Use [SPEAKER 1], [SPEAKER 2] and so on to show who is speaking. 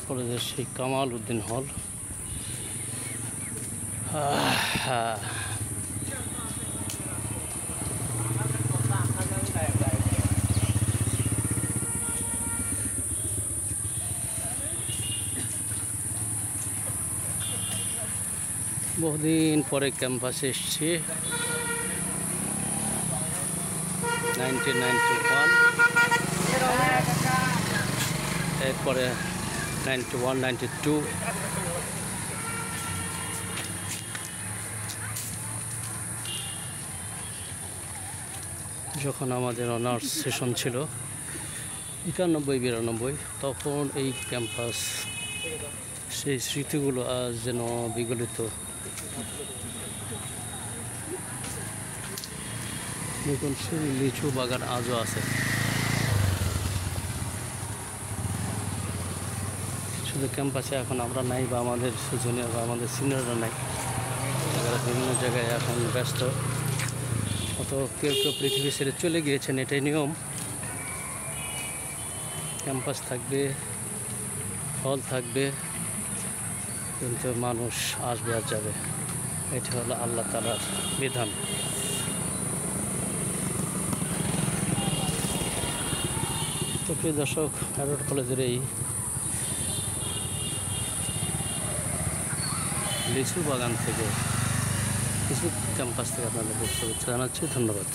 [SPEAKER 1] কলেজের সেই কামাল উদ্দিন হল। বহুদিন পরে ক্যাম্পাসে এসেছি। 1991, এরপরে 91, 92, যখন আমাদের অনার্স সেশন ছিল 91-92, তখন এই ক্যাম্পাস, সেই স্মৃতিগুলো আজ যেন বিগলিত। দেখুন সেই লিচু বাগান আজও আছে। শুধু ক্যাম্পাসে এখন আমরা নাই, বা আমাদের জুনিয়র বা আমাদের সিনিয়ররা নাই, তারা বিভিন্ন জায়গায় এখন ব্যস্ত। অত কেউ কেউ পৃথিবী ছেড়ে চলে গিয়েছেন, এটাই নিয়ম। ক্যাম্পাস থাকবে, হল থাকবে, কিন্তু মানুষ আসবে আর যাবে। এটা হলো আল্লাহ তাআলার বিধান। তো প্রিয় দর্শক, হ্যারোড কলেজের এই লিচু বাগান থেকে, কিছু ক্যাম্পাস থেকে আপনাদেরকে শুভেচ্ছা জানাচ্ছি। ধন্যবাদ।